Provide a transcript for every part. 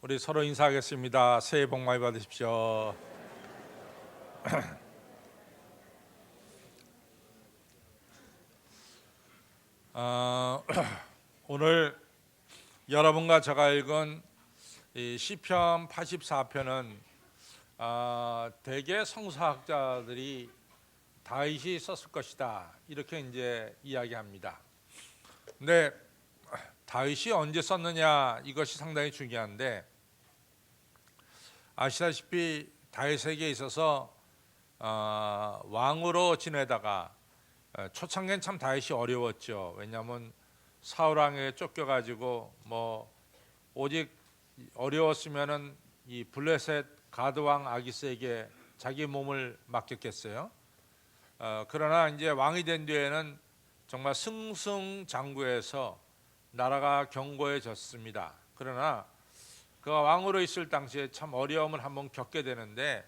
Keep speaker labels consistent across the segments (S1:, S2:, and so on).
S1: 우리 서로 인사하겠습니다. 새해 복 많이 받으십시오. 오늘 여러분과 제가 읽은 이 시편 84편은 대개 성서학자들이 다윗이 썼을 것이다 이렇게 이제 이야기합니다. 근데 다윗이 언제 썼느냐 이것이 상당히 중요한데, 아시다시피 다윗에게 있어서 왕으로 지내다가 초창기엔 참 다윗이 어려웠죠. 왜냐하면 사울 왕에게 쫓겨가지고 오직 어려웠으면은 이 블레셋 가드 왕 아기스에게 자기 몸을 맡겼겠어요. 그러나 이제 왕이 된 뒤에는 정말 승승장구해서 나라가 견고해졌습니다. 그러나 그가 왕으로 있을 당시에 참 어려움을 한번 겪게 되는데,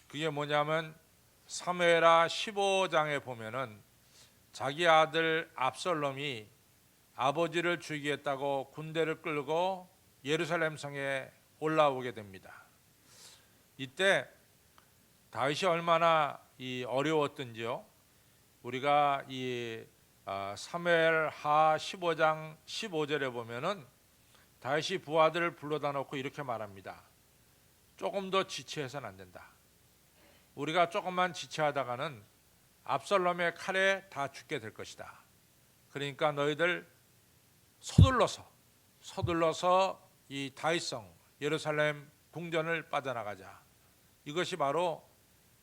S1: 그게 뭐냐면 사무엘하 15장에 보면은 자기 아들 압살롬이 아버지를 죽이겠다고 군대를 끌고 예루살렘 성에 올라오게 됩니다. 이때 다윗이 얼마나 어려웠던지요. 우리가 이 사무엘하 15장 15절에 보면은 다윗이 부하들을 불러다 놓고 이렇게 말합니다. 조금 더 지체해서는 안 된다. 우리가 조금만 지체하다가는 압살롬의 칼에 다 죽게 될 것이다. 그러니까 너희들 서둘러서 이 다윗성 예루살렘 궁전을 빠져나가자. 이것이 바로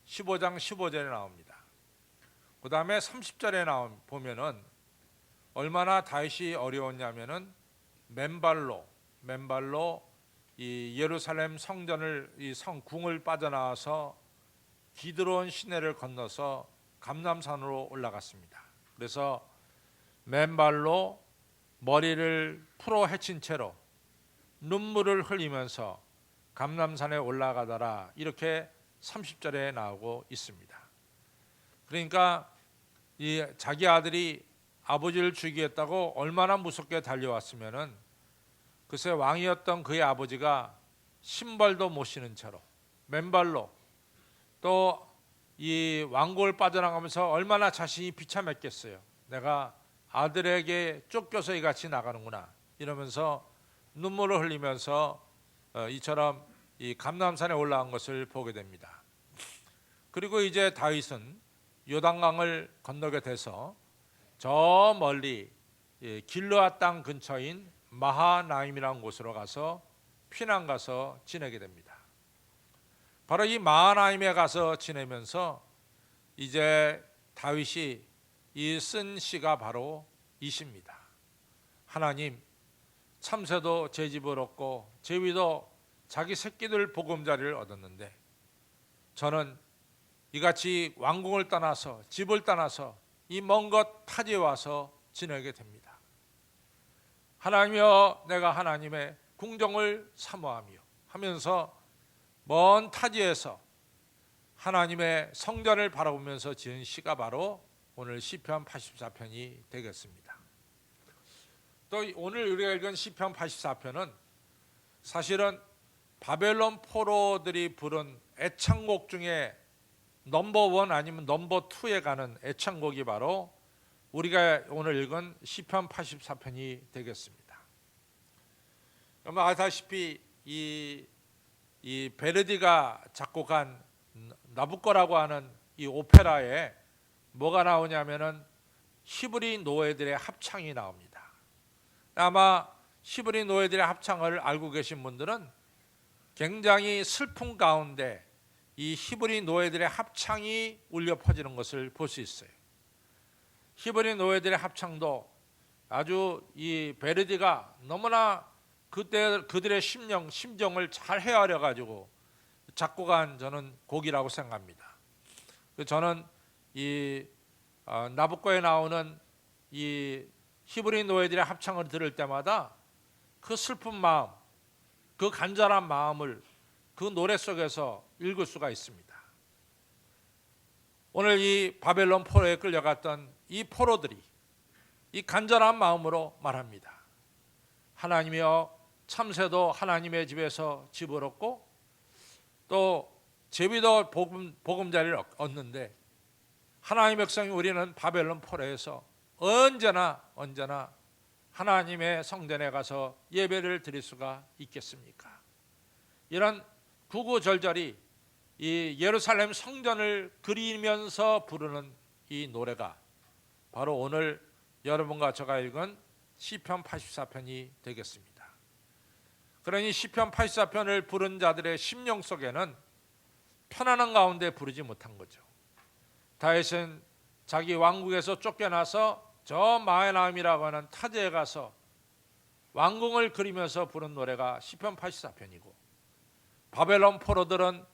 S1: 15장 15절에 나옵니다. 그 다음에 30절에 보면은 얼마나 다윗이 어려웠냐면은 맨발로 이 예루살렘 성전을 이 성궁을 빠져나와서 기드론 시내를 건너서 감람산으로 올라갔습니다. 그래서 맨발로 머리를 풀어 헤친 채로 눈물을 흘리면서 감람산에 올라가더라, 이렇게 30절에 나오고 있습니다. 그러니까 이 자기 아들이 아버지를 죽이겠다고 얼마나 무섭게 달려왔으면은, 글쎄 왕이었던 그의 아버지가 신발도 못 신은 채로 맨발로 또 이 왕궁을 빠져나가면서 얼마나 자신이 비참했겠어요. 내가 아들에게 쫓겨서 이같이 나가는구나 이러면서 눈물을 흘리면서 이처럼 이 감람산에 올라간 것을 보게 됩니다. 그리고 이제 다윗은 요단강을 건너게 돼서 저 멀리 길르앗 땅 근처인 마하나임이라는 곳으로 가서 피난 가서 지내게 됩니다. 바로 이 마하나임에 가서 지내면서 이제 다윗이 이 쓴 시가 바로 이 시입니다. 하나님, 참새도 제 집을 얻고 제위도 자기 새끼들 보금자리를 얻었는데, 저는 이같이 왕궁을 떠나서 집을 떠나서 이 먼 곳 타지에 와서 지내게 됩니다. 하나님이여, 내가 하나님의 궁정을 사모하며 하면서 먼 타지에서 하나님의 성전을 바라보면서 지은 시가 바로 오늘 시편 84편이 되겠습니다. 또 오늘 우리가 읽은 시편 84편은 사실은 바벨론 포로들이 부른 애창곡 중에 넘버1 아니면 넘버2에 가는 애창곡이 바로 우리가 오늘 읽은 시편 84편이 되겠습니다. 여러분 아시다시피 이 베르디가 작곡한 나부코라고 하는 이 오페라에 뭐가 나오냐면은 히브리 노예들의 합창이 나옵니다. 아마 히브리 노예들의 합창을 알고 계신 분들은 굉장히 슬픔 가운데 이 히브리 노예들의 합창이 울려 퍼지는 것을 볼 수 있어요. 히브리 노예들의 합창도 아주 이 베르디가 너무나 그때 그들의 심정을 잘 헤아려 가지고 작곡한 저는 곡이라고 생각합니다. 저는 이 나부코에 나오는 이 히브리 노예들의 합창을 들을 때마다 그 슬픈 마음, 그 간절한 마음을 그 노래 속에서 읽을 수가 있습니다. 오늘 이 바벨론 포로에 끌려갔던 이 포로들이 이 간절한 마음으로 말합니다. 하나님이여, 참새도 하나님의 집에서 집을 얻고 또 제비도 보금자리를 얻는데 하나님의 백성이 우리는 바벨론 포로에서 언제나 하나님의 성전에 가서 예배를 드릴 수가 있겠습니까? 이런 구구절절히 이 예루살렘 성전을 그리면서 부르는 이 노래가 바로 오늘 여러분과 제가 읽은 시편 84편이 되겠습니다. 그러니 시편 84편을 부른 자들의 심령 속에는 편안한 가운데 부르지 못한 거죠. 다윗은 자기 왕국에서 쫓겨나서 저 마하나임이라고 하는 타지에 가서 왕궁을 그리면서 부른 노래가 시편 84편이고, 바벨론 포로들은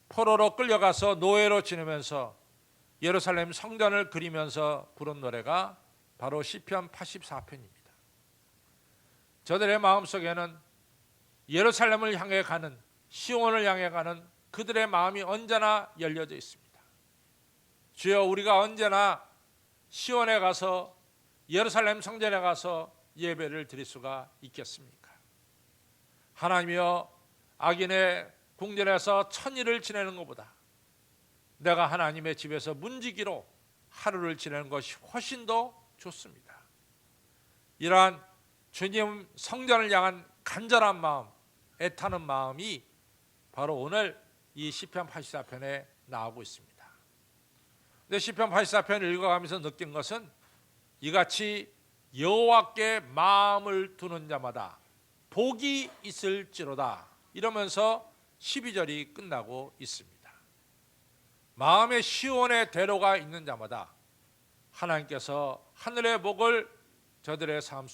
S1: 포로로 끌려가서 노예로 지내면서 예루살렘 성전을 그리면서 부른 노래가 바로 시편 84편입니다. 저들의 마음속에는 예루살렘을 향해 가는, 시온을 향해 가는 그들의 마음이 언제나 열려져 있습니다. 주여, 우리가 언제나 시온에 가서 예루살렘 성전에 가서 예배를 드릴 수가 있겠습니까? 하나님이여, 악인의 궁전에서 천일을 지내는 것보다 내가 하나님의 집에서 문지기로 하루를 지내는 것이 훨씬 더 좋습니다. 이러한 주님 성전을 향한 간절한 마음, 애타는 마음이 바로 오늘 이 시편 84편에 나오고 있습니다. 근데 시편 84편을 읽어가면서 느낀 것은 이같이 여호와께 마음을 두는 자마다 복이 있을지로다, 이러면서 12절이 끝나고 있습니다. 마음의 시온의 대로가 있는 자마다 하나님께서 하늘의 복을 저들의 삶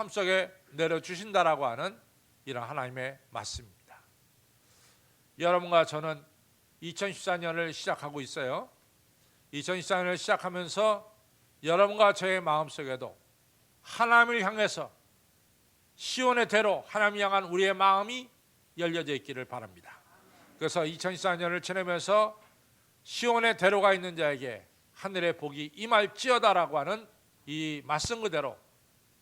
S1: 속에 내려주신다라고 하는 이런 하나님의 말씀입니다. 여러분과 저는 2014년을 시작하고 있어요. 2014년을 시작하면서 여러분과 저의 마음속에도 하나님을 향해서 시온의 대로 하나님 향한 우리의 마음이 열려져 있기를 바랍니다. 그래서 2014년을 지내면서 시온의 대로가 있는 자에게 하늘의 복이 임할지어다라고 하는 이 말씀 그대로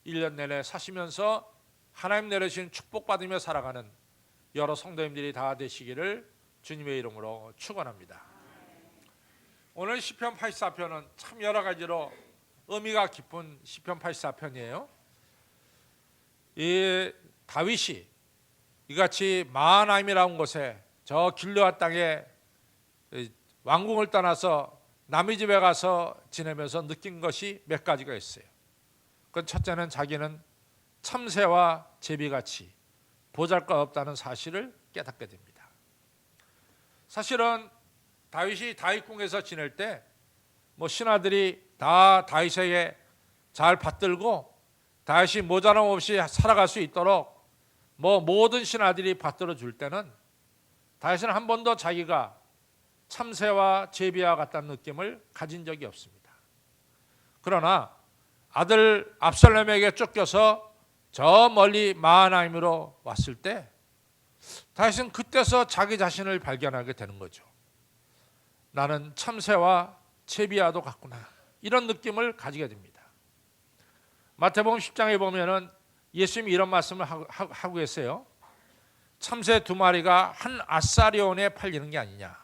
S1: 1년 내내 사시면서 하나님 내려주신 축복받으며 살아가는 여러 성도님들이 다 되시기를 주님의 이름으로 축원합니다. 오늘 시편 84편은 참 여러 가지로 의미가 깊은 시편 84편이에요. 이 다윗이 이같이 마하나임이라는 곳에 저 길르앗 땅에 왕궁을 떠나서 남의 집에 가서 지내면서 느낀 것이 몇 가지가 있어요. 그 첫째는 자기는 참새와 제비같이 보잘것없다는 사실을 깨닫게 됩니다. 사실은 다윗이 다윗궁에서 지낼 때 신하들이 다 다윗에게 잘 받들고 다윗이 모자람 없이 살아갈 수 있도록 모든 신하들이 받들어 줄 때는 다윗은 한 번도 자기가 참새와 제비와 같다는 느낌을 가진 적이 없습니다. 그러나 아들 압살롬에게 쫓겨서 저 멀리 마하나임으로 왔을 때 다윗은 그때서 자기 자신을 발견하게 되는 거죠. 나는 참새와 제비와도 같구나, 이런 느낌을 가지게 됩니다. 마태복음 10장에 보면은 예수님이 이런 말씀을 하고 계세요. 참새 2마리가 한 아사리온에 팔리는 게 아니냐.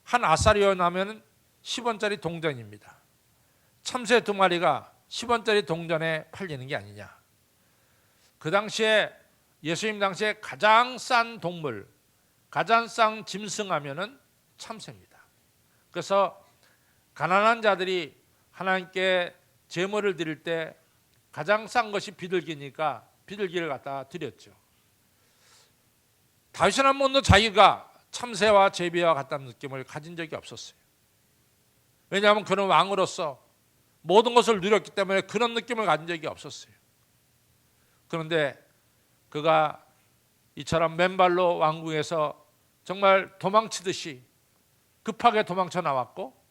S1: 한 아사리온 하면 10원짜리 동전입니다. 참새 2마리가 10원짜리 동전에 팔리는 게 아니냐. 그 당시에 예수님 당시에 가장 싼 동물, 가장 싼 짐승하면은 참새입니다. 그래서 가난한 자들이 하나님께 제물을 드릴 때 가장 싼 것이 비둘기니까 비둘기를 갖다 드렸죠. 다윗은 한 번도 자기가 참새와 제비와 같다는 느낌을 가진 적이 없었어요. 왜냐하면 그는 왕으로서 모든 것을 누렸기 때문에 그런 느낌을 가진 적이 없었어요. 그런데 그가 이처럼 맨발로 왕궁에서 정말 도망치듯이 급하게 도망쳐 나왔고,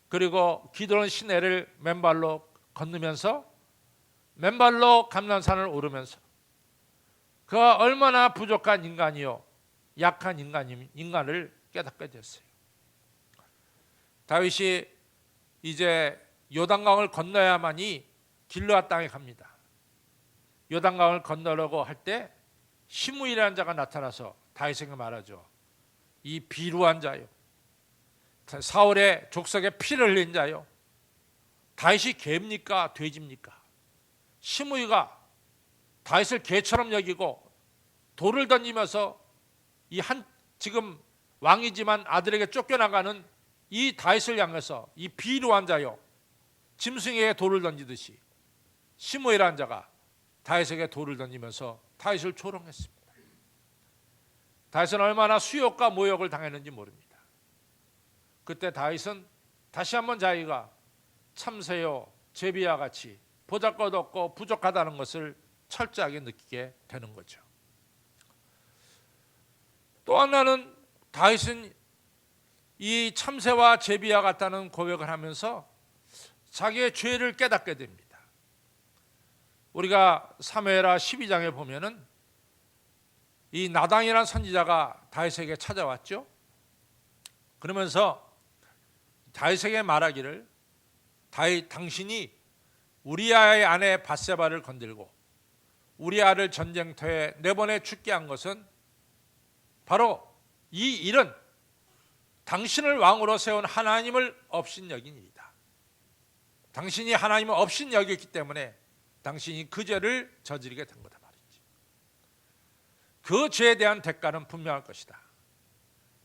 S1: 그리고 기드론 시내를 맨발로 건너면서 맨발로 감난산을 오르면서 그가 얼마나 부족한 인간이요 약한 인간을 깨닫게 됐어요. 다윗이 이제 요단강을 건너야만이 길르앗 땅에 갑니다. 요단강을 건너려고 할 때 시므이라는 자가 나타나서 다윗에게 말하죠. 이 비루한 자요, 사울의 족속에 피를 흘린 자요, 다윗이 개입니까 돼지입니까? 시므이가 다윗을 개처럼 여기고 돌을 던지면서 이 지금 왕이지만 아들에게 쫓겨나가는 이 다윗을 향해서 이 비루한 자요, 짐승에게 돌을 던지듯이 시므이라는 자가 다윗에게 돌을 던지면서 다윗을 조롱했습니다. 다윗은 얼마나 수욕과 모욕을 당했는지 모릅니다. 그때 다윗은 다시 한번 자기가 참새요 제비와 같이 보잘것없고 부족하다는 것을 철저하게 느끼게 되는 거죠. 또 하나는 다윗은 이 참새와 제비와 같다는 고백을 하면서 자기의 죄를 깨닫게 됩니다. 우리가 사무엘하 12장에 보면은 이 나단이라는 선지자가 다윗에게 찾아왔죠. 그러면서 다윗에게 말하기를, 다윗, 당신이 우리아의 아내 밧세바를 건들고 우리아를 전쟁터에 내보내 죽게 한 것은 바로 이 일은 당신을 왕으로 세운 하나님을 업신여긴 일이다. 당신이 하나님을 업신여겼기 때문에 당신이 그 죄를 저지르게 된 거다 말이지. 그 죄에 대한 대가는 분명할 것이다.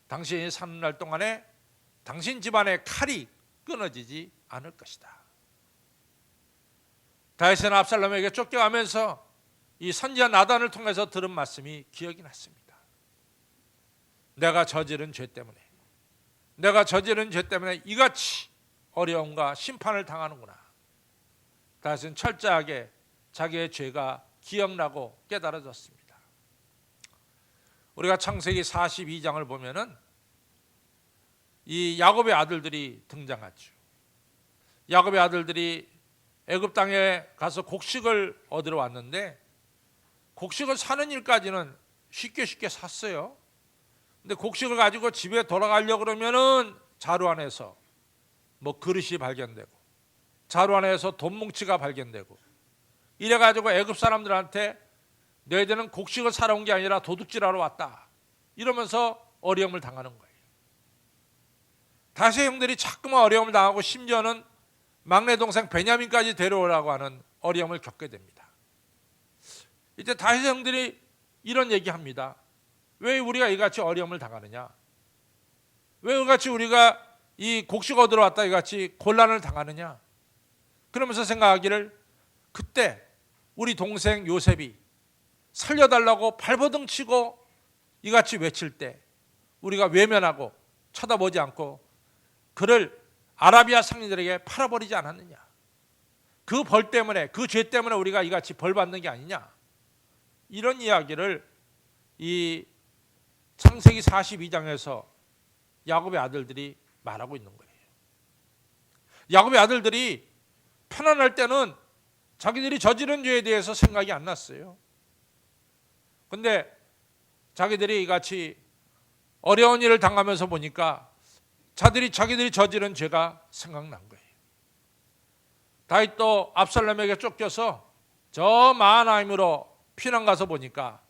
S1: 당신이 사는 날 동안에 당신 집안의 칼이 끊어지지 않을 것이다. 다윗은 압살롬에게 쫓겨가면서 이 선지자 나단을 통해서 들은 말씀이 기억이 났습니다. 내가 저지른 죄 때문에 이같이 어려움과 심판을 당하는구나. 다윗은 철저하게 자기의 죄가 기억나고 깨달아졌습니다. 우리가 창세기 42장을 보면은 이 야곱의 아들들이 등장하죠. 야곱의 아들들이 애굽 땅에 가서 곡식을 얻으러 왔는데 곡식을 사는 일까지는 쉽게 샀어요. 근데 곡식을 가지고 집에 돌아가려고 그러면은 자루 안에서 뭐 그릇이 발견되고 자루 안에서 돈 뭉치가 발견되고 이래가지고 애굽 사람들한테 너희들은 곡식을 사러 온 게 아니라 도둑질하러 왔다 이러면서 어려움을 당하는 거예요. 다윗의 형들이 자꾸만 어려움을 당하고 심지어는 막내 동생 베냐민까지 데려오라고 하는 어려움을 겪게 됩니다. 이제 다윗의 형들이 이런 얘기합니다. 왜 우리가 이같이 어려움을 당하느냐? 왜 이같이 우리가 이 곡식 얻으러 왔다 이같이 곤란을 당하느냐? 그러면서 생각하기를, 그때 우리 동생 요셉이 살려달라고 발버둥 치고 이같이 외칠 때 우리가 외면하고 쳐다보지 않고 그를 아라비아 상인들에게 팔아버리지 않았느냐? 그 벌 때문에, 그 죄 때문에 우리가 이같이 벌 받는 게 아니냐? 이런 이야기를 이 창세기 42장에서 야곱의 아들들이 말하고 있는 거예요. 야곱의 아들들이 편안할 때는 자기들이 저지른 죄에 대해서 생각이 안 났어요. 근데 자기들이 이같이 어려운 일을 당하면서 보니까 자기들이 저지른 죄가 생각난 거예요. 다윗도 압살롬에게 쫓겨서 저 마하나임으로 피난 가서 보니까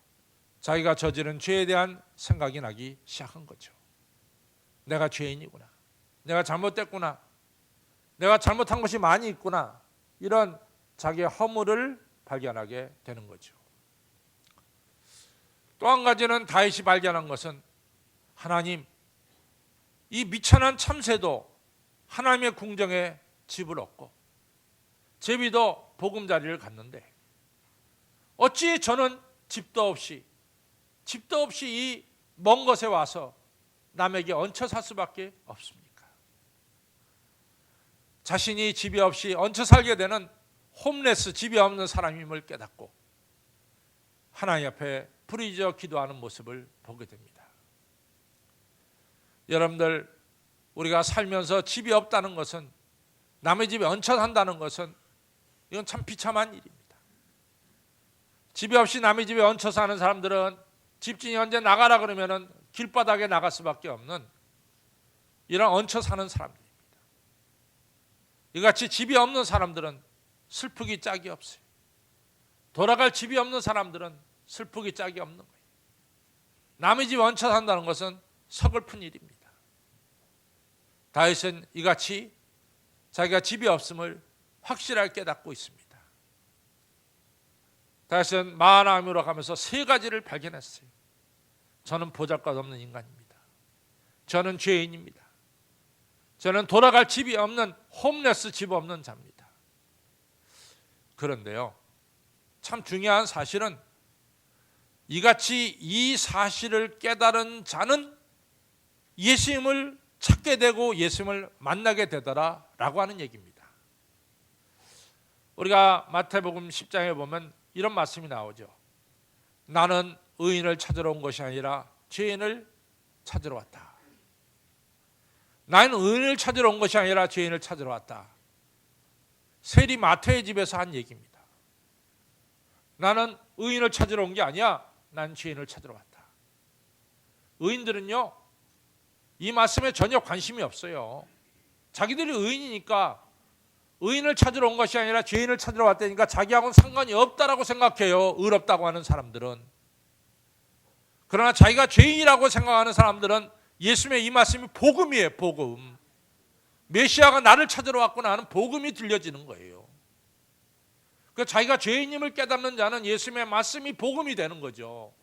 S1: 자기가 저지른 죄에 대한 생각이 나기 시작한 거죠. 내가 죄인이구나. 내가 잘못됐구나. 내가 잘못한 것이 많이 있구나. 이런 자기의 허물을 발견하게 되는 거죠. 또 한 가지는 다윗이 발견한 것은, 하나님, 이 미천한 참새도 하나님의 궁정에 집을 얻고 제비도 보금자리를 갖는데 어찌 저는 집도 없이 이 먼 곳에 와서 남에게 얹혀 살 수밖에 없습니까? 자신이 집이 없이 얹혀 살게 되는 홈레스, 집이 없는 사람임을 깨닫고 하나님 앞에 부르짖어 기도하는 모습을 보게 됩니다. 여러분들, 우리가 살면서 집이 없다는 것은, 남의 집에 얹혀 산다는 것은 이건 참 비참한 일입니다. 집이 없이 남의 집에 얹혀 사는 사람들은 집주인이 언제 나가라 그러면은 길바닥에 나갈 수밖에 없는 이런 얹혀 사는 사람들입니다. 이같이 집이 없는 사람들은 슬프기 짝이 없어요. 돌아갈 집이 없는 사람들은 슬프기 짝이 없는 거예요. 남의 집 얹혀 산다는 것은 서글픈 일입니다. 다윗은 이같이 자기가 집이 없음을 확실하게 깨닫고 있습니다. 다윗은 마하나임으로 가면서 세 가지를 발견했어요. 저는 보잘것없는 인간입니다. 저는 죄인입니다. 저는 돌아갈 집이 없는 홈레스, 집 없는 자입니다. 그런데요, 참 중요한 사실은 이같이 이 사실을 깨달은 자는 예수님을 찾게 되고 예수님을 만나게 되더라라고 하는 얘기입니다. 우리가 마태복음 10장에 보면 이런 말씀이 나오죠. 나는 의인을 찾으러 온 것이 아니라 죄인을 찾으러 왔다. 나는 의인을 찾으러 온 것이 아니라 죄인을 찾으러 왔다. 세리 마태의 집에서 한 얘기입니다. 나는 의인을 찾으러 온 게 아니야. 난 죄인을 찾으러 왔다. 의인들은요, 이 말씀에 전혀 관심이 없어요. 자기들이 의인이니까 의인을 찾으러 온 것이 아니라 죄인을 찾으러 왔다니까 자기하고는 상관이 없다라고 생각해요. 의롭다고 하는 사람들은. 그러나 자기가 죄인이라고 생각하는 사람들은 예수님의 이 말씀이 복음이에요. 복음. 메시아가 나를 찾으러 왔구나 하는 복음이 들려지는 거예요. 그러니까 자기가 죄인임을 깨닫는 자는 예수님의 말씀이 복음이 되는 거죠.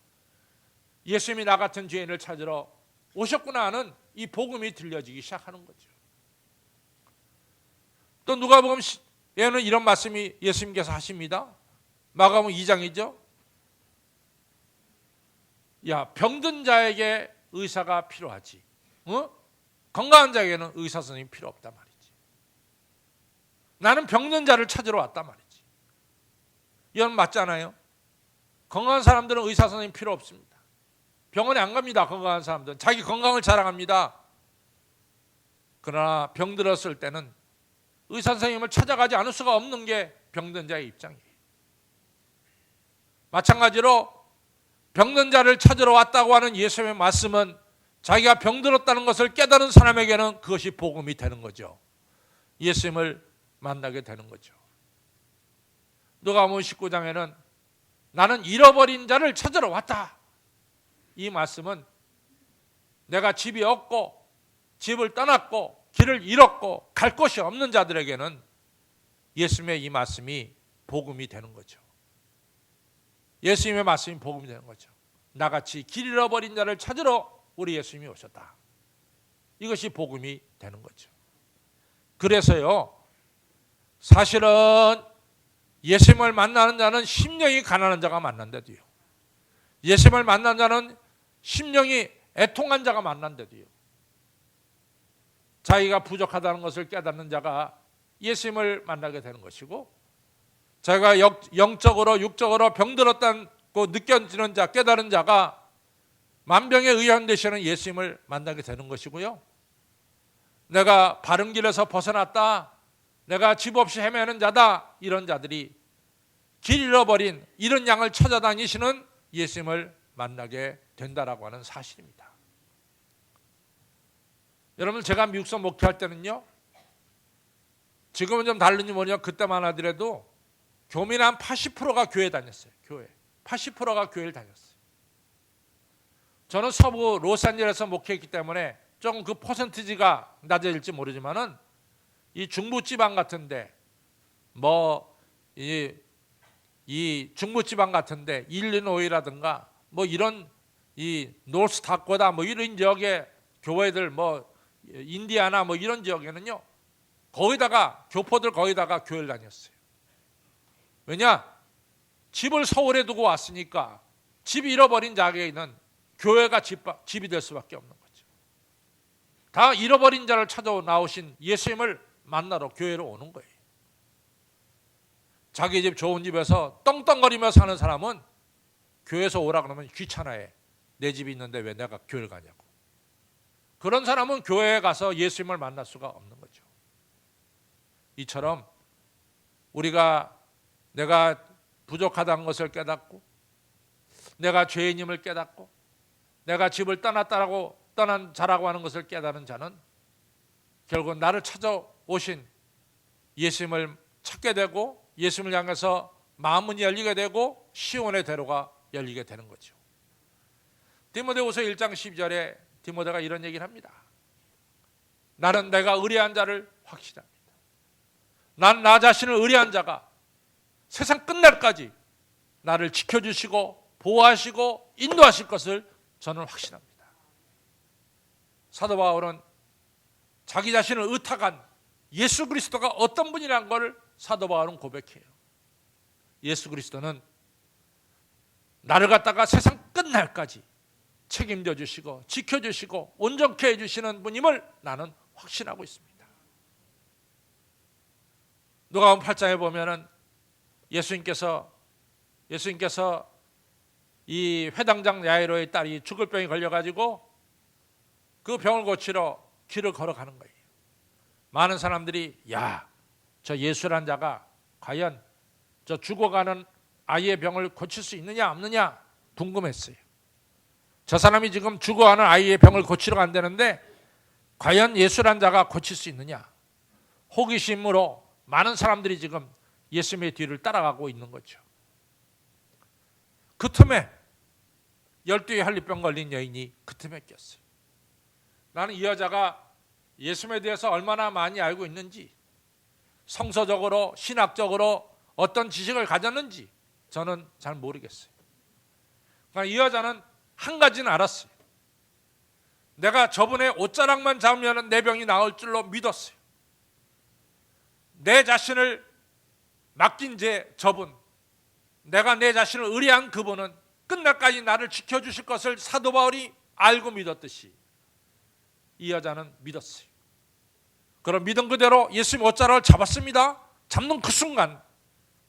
S1: 예수님이 나 같은 죄인을 찾으러 오셨구나 하는 이 복음이 들려지기 시작하는 거죠. 또 누가복음에는 이런 말씀이 예수님께서 하십니다. 마가복음 2장이죠. 야, 병든 자에게 의사가 필요하지. 건강한 자에게는 의사 선생님이 필요 없단 말이지. 나는 병든 자를 찾으러 왔단 말이지. 이건 맞잖아요. 건강한 사람들은 의사 선생님 필요 없습니다. 병원에 안 갑니다. 건강한 사람들은 자기 건강을 자랑합니다. 그러나 병들었을 때는 의사 선생님을 찾아가지 않을 수가 없는 게 병든 자의 입장이에요. 마찬가지로 병든 자를 찾으러 왔다고 하는 예수님의 말씀은 자기가 병들었다는 것을 깨달은 사람에게는 그것이 복음이 되는 거죠. 예수님을 만나게 되는 거죠. 누가복음 19장에는 나는 잃어버린 자를 찾으러 왔다. 이 말씀은 내가 집이 없고 집을 떠났고 길을 잃었고 갈 곳이 없는 자들에게는 예수님의 이 말씀이 복음이 되는 거죠. 예수님의 말씀이 복음이 되는 거죠. 나같이 길 잃어버린 자를 찾으러 우리 예수님이 오셨다. 이것이 복음이 되는 거죠. 그래서요, 사실은 예수님을 만나는 자는 심령이 가난한 자가 만난대도요. 예수님을 만난 자는 심령이 애통한 자가 만난대도요. 자기가 부족하다는 것을 깨닫는 자가 예수님을 만나게 되는 것이고, 자기가 영적으로 육적으로 병들었다고 느껴지는 자, 깨달은 자가 만병의 의원 되시는 예수님을 만나게 되는 것이고요. 내가 바른 길에서 벗어났다, 내가 집 없이 헤매는 자다, 이런 자들이 길 잃어버린 이런 양을 찾아다니시는 예수님을 만나게 된다라고 하는 사실입니다. 여러분, 제가 미국서 목회할 때는요, 지금은 좀 다른지 모르지만 그때만 하더라도 교민 한 80%가 교회 다녔어요. 교회 80%가 교회를 다녔어요. 저는 서부 로스앤젤레스에서 목회했기 때문에 조금 그 퍼센티지가 낮아질지 모르지만은 이 중부지방 같은데 이 중부지방 같은데 일리노이라든가 이런 이 노스다코다 이런 지역의 교회들 인디아나 이런 지역에는요, 거기다가 교포들 거기다가 교회를 다녔어요. 왜냐? 집을 서울에 두고 왔으니까 집이 잃어버린 자에게는 교회가 집이 될 수밖에 없는 거죠. 다 잃어버린 자를 찾아 나오신 예수님을 만나러 교회로 오는 거예요. 자기 집 좋은 집에서 떵떵거리며 사는 사람은 교회에서 오라 그러면 귀찮아해. 내 집이 있는데 왜 내가 교회를 가냐고. 그런 사람은 교회에 가서 예수님을 만날 수가 없는 거죠. 이처럼 내가 부족하다는 것을 깨닫고, 내가 죄인임을 깨닫고, 내가 집을 떠난 자라고 하는 것을 깨달은 자는 결국 나를 찾아오신 예수님을 찾게 되고, 예수님을 향해서 마음문이 열리게 되고 시온의 대로가 열리게 되는 거죠. 디모데후서 1장 12절에 디모데가 이런 얘기를 합니다. 나는 내가 의리한 자를 확신합니다. 난 나 자신을 의리한 자가 세상 끝날까지 나를 지켜주시고 보호하시고 인도하실 것을 저는 확신합니다. 사도 바울은 자기 자신을 의탁한 예수 그리스도가 어떤 분이라는 걸 사도 바울은 고백해요. 예수 그리스도는 나를 갖다가 세상 끝날까지 책임져 주시고 지켜주시고 온전케 해주시는 분임을 나는 확신하고 있습니다. 누가복음 8장에 보면은 예수님께서 이 회당장 야이로의 딸이 죽을 병이 걸려가지고 그 병을 고치러 길을 걸어가는 거예요. 많은 사람들이 저 예수란 자가 과연 저 죽어가는 아이의 병을 고칠 수 있느냐 없느냐 궁금했어요. 저 사람이 지금 죽어가는 아이의 병을 고치러 간다는데 과연 예수란 자가 고칠 수 있느냐, 호기심으로 많은 사람들이 지금 예수님의 뒤를 따라가고 있는 거죠. 그 틈에 12의 한리병 걸린 여인이 그 틈에 꼈어요. 나는 이 여자가 예수님에 대해서 얼마나 많이 알고 있는지, 성서적으로 신학적으로 어떤 지식을 가졌는지 저는 잘 모르겠어요. 그러니까 이 여자는 한 가지는 알았어요. 내가 저분의 옷자락만 잡으면 내 병이 나을 줄로 믿었어요. 내 자신을 맡긴 저분, 내가 내 자신을 의뢰한 그분은 끝날까지 나를 지켜주실 것을 사도 바울이 알고 믿었듯이 이 여자는 믿었어요. 그럼 믿은 그대로 예수님 옷자락을 잡았습니다. 잡는 그 순간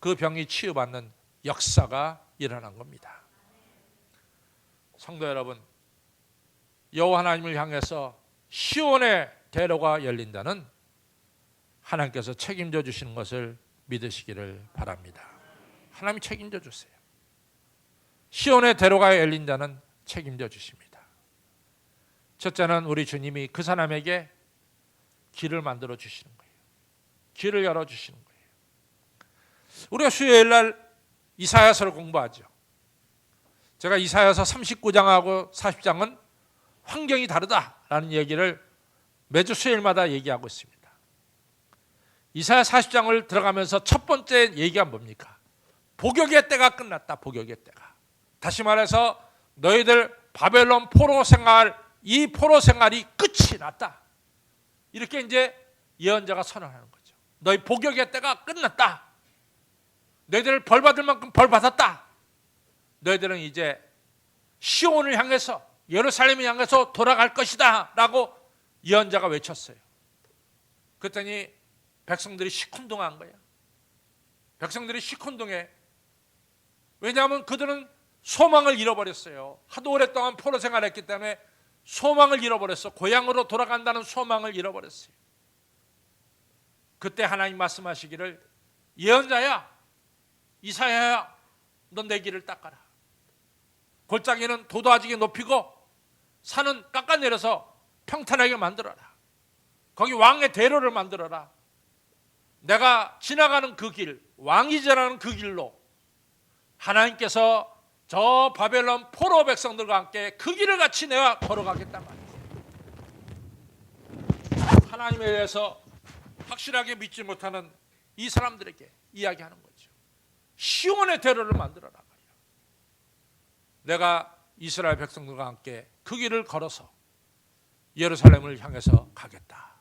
S1: 그 병이 치유받는 역사가 일어난 겁니다. 성도 여러분, 여호와 하나님을 향해서 시온의 대로가 열린다는 하나님께서 책임져 주시는 것을 믿으시기를 바랍니다. 하나님이 책임져 주세요. 시온의 대로가 열린다는 책임져 주십니다. 첫째는 우리 주님이 그 사람에게 길을 만들어 주시는 거예요. 길을 열어 주시는 거예요. 우리가 수요일 날 이사야서를 공부하죠. 제가 이사야서 39장하고 40장은 환경이 다르다라는 얘기를 매주 수요일마다 얘기하고 있습니다. 이사야 40장을 들어가면서 첫 번째 얘기가 뭡니까? 복역의 때가 끝났다. 복역의 때가. 다시 말해서 너희들 바벨론 포로 생활, 이 포로 생활이 끝이 났다. 이렇게 이제 예언자가 선언하는 거죠. 너희 복역의 때가 끝났다. 너희들 벌 받을 만큼 벌 받았다. 너희들은 이제 시온을 향해서, 예루살렘을 향해서 돌아갈 것이다 라고 예언자가 외쳤어요. 그랬더니 백성들이 시큰둥한 거예요. 백성들이 시큰둥해. 왜냐하면 그들은 소망을 잃어버렸어요. 하도 오랫동안 포로 생활했기 때문에 소망을 잃어버렸어. 고향으로 돌아간다는 소망을 잃어버렸어요. 그때 하나님 말씀하시기를, 예언자야, 이사야야, 넌 내 길을 닦아라. 골짜기는 도도하지게 높이고 산은 깎아내려서 평탄하게 만들어라. 거기 왕의 대로를 만들어라. 내가 지나가는 그 길, 왕이 지나가는 그 길로 하나님께서 저 바벨론 포로 백성들과 함께 그 길을 같이 내가 걸어가겠단 말이에요. 하나님에 대해서 확실하게 믿지 못하는 이 사람들에게 이야기하는 거죠. 시온의 대로를 만들어라 말이야. 내가 이스라엘 백성들과 함께 그 길을 걸어서 예루살렘을 향해서 가겠다.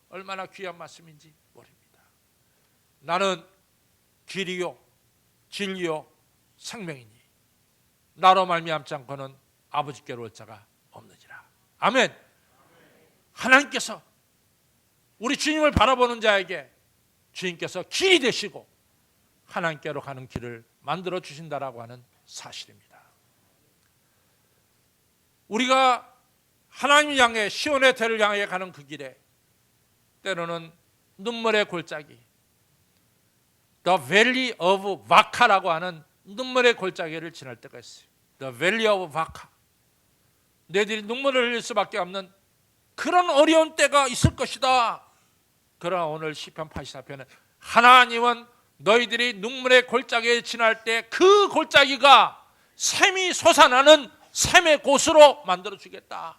S1: 얼마나 귀한 말씀인지 모릅니다. 나는 길이요 진리요 생명이니 나로 말미암지 않고는 아버지께로 올 자가 없느니라. 아멘. 하나님께서 우리 주님을 바라보는 자에게 주님께서 길이 되시고 하나님께로 가는 길을 만들어 주신다라고 하는 사실입니다. 우리가 하나님을 향해 시온의 대를 향해 가는 그 길에 때로는 눈물의 골짜기, The Valley of Vaca라고 하는 눈물의 골짜기를 지날 때가 있어요. The Valley of Vaca. 너희들이 눈물을 흘릴 수밖에 없는 그런 어려운 때가 있을 것이다. 그러나 오늘 시편 84편은 하나님은 너희들이 눈물의 골짜기에 지날 때 그 골짜기가 샘이 솟아나는 샘의 곳으로 만들어주겠다.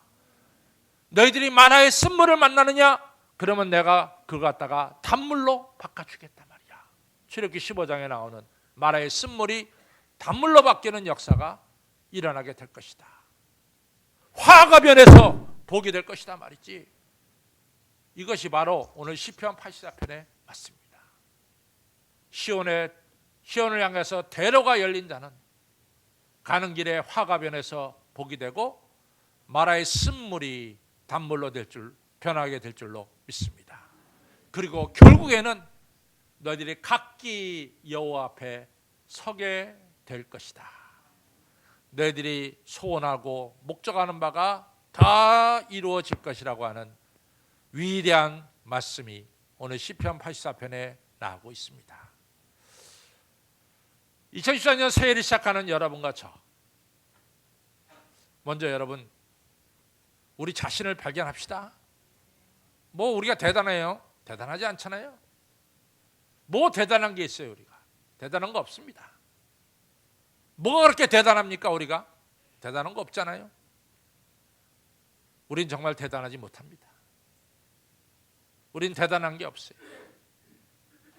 S1: 너희들이 만화의 쓴물을 만나느냐? 그러면 내가 그거 갖다가 단물로 바꿔주겠단 말이야. 출애굽기 15장에 나오는 만화의 쓴물이 단물로 바뀌는 역사가 일어나게 될 것이다. 화가 변해서 복이 될 것이다 말이지. 이것이 바로 오늘 시편 84편에 맞습니다. 시온을 향해서 대로가 열린 자는 가는 길에 화가 변해서 복이 되고 마라의 쓴물이 단물로 변하게 될 줄로 믿습니다. 그리고 결국에는 너희들이 각기 여호와 앞에 서게 될 것이다. 너희들이 소원하고 목적하는 바가 다 이루어질 것이라고 하는 위대한 말씀이 오늘 시편 84편에 나오고 있습니다. 2014년 새해를 시작하는 여러분과 저, 먼저 여러분 우리 자신을 발견합시다. 뭐 우리가 대단해요? 대단하지 않잖아요. 뭐 대단한 게 있어요? 우리가 대단한 거 없습니다. 뭐가 그렇게 대단합니까? 우리가 대단한 거 없잖아요. 우린 정말 대단하지 못합니다. 우린 대단한 게 없어요.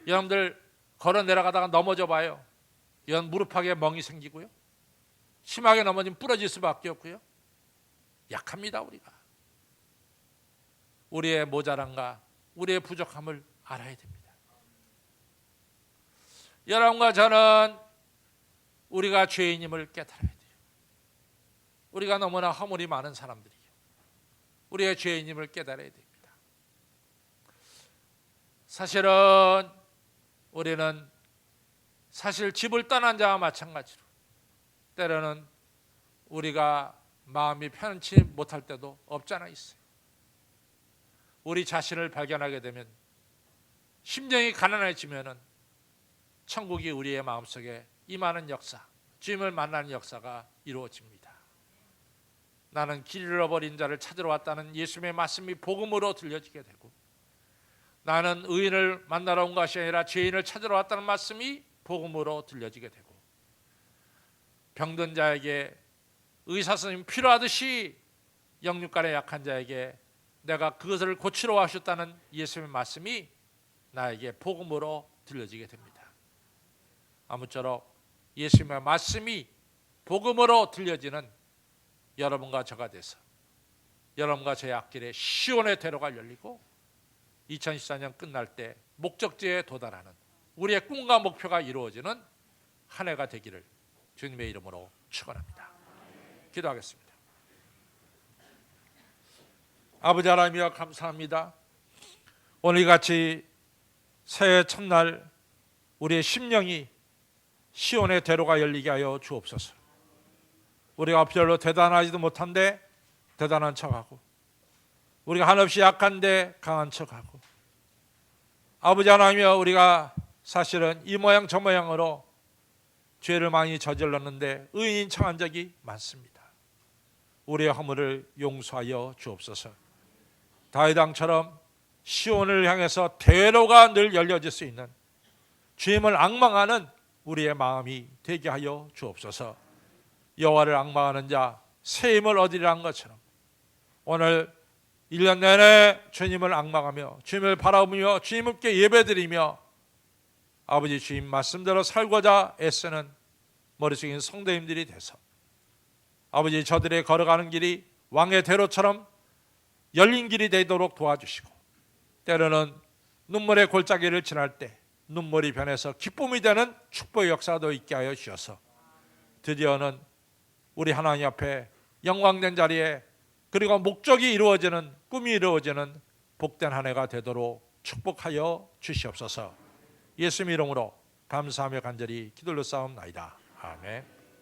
S1: 여러분들 걸어 내려가다가 넘어져 봐요. 이런 무릎팍에 멍이 생기고요. 심하게 넘어지면 부러질 수밖에 없고요. 약합니다. 우리가. 우리의 모자람과 우리의 부족함을 알아야 됩니다. 여러분과 저는 우리가 죄인임을 깨달아야 돼요. 우리가 너무나 허물이 많은 사람들이에요. 우리의 죄인임을 깨달아야 됩니다. 사실은 우리는 사실 집을 떠난 자와 마찬가지로 때로는 우리가 마음이 편치 못할 때도 없잖아 있어요. 우리 자신을 발견하게 되면 심정이 가난해지면은 천국이 우리의 마음속에 임하는 역사, 주님을 만나는 역사가 이루어집니다. 나는 길 잃어버린 자를 찾으러 왔다는 예수님의 말씀이 복음으로 들려지게 되고, 나는 의인을 만나러 온 것이 아니라 죄인을 찾으러 왔다는 말씀이 복음으로 들려지게 되고, 병든 자에게 의사 선생님이 필요하듯이 영육간에 약한 자에게 내가 그것을 고치러 와셨다는 예수님의 말씀이 나에게 복음으로 들려지게 됩니다. 아무쪼록 예수님의 말씀이 복음으로 들려지는 여러분과 저가 돼서 여러분과 저의 앞길에 시온의 대로가 열리고 2014년 끝날 때 목적지에 도달하는 우리의 꿈과 목표가 이루어지는 한 해가 되기를 주님의 이름으로 축원합니다. 기도하겠습니다. 아버지 하나님이여 감사합니다. 오늘 같이 새해 첫날 우리의 심령이 시온의 대로가 열리게 하여 주옵소서. 우리가 별로 대단하지도 못한데 대단한 척하고, 우리가 한없이 약한데 강한 척하고, 아버지 하나님이여 우리가 사실은 이 모양 저 모양으로 죄를 많이 저질렀는데 의인인 척한 적이 많습니다. 우리의 허물을 용서하여 주옵소서. 다윗 왕처럼 시온을 향해서 대로가 늘 열려질 수 있는 주님을 앙망하는 우리의 마음이 되게 하여 주옵소서. 여호와를 앙망하는 자 새 힘을 얻으리라는 것처럼 오늘 1년 내내 주님을 앙망하며 주님을 바라보며 주님께 예배드리며 아버지 주님 말씀대로 살고자 애쓰는 머릿속에 있는 성도님들이 돼서 아버지 저들의 걸어가는 길이 왕의 대로처럼 열린 길이 되도록 도와주시고, 때로는 눈물의 골짜기를 지날 때 눈물이 변해서 기쁨이 되는 축복의 역사도 있게 하여 주셔서 드디어는 우리 하나님 앞에 영광된 자리에 그리고 목적이 이루어지는 꿈이 이루어지는 복된 한 해가 되도록 축복하여 주시옵소서. 예수님 이름으로 감사하며 간절히 기도를 쌓옵나이다. 아멘.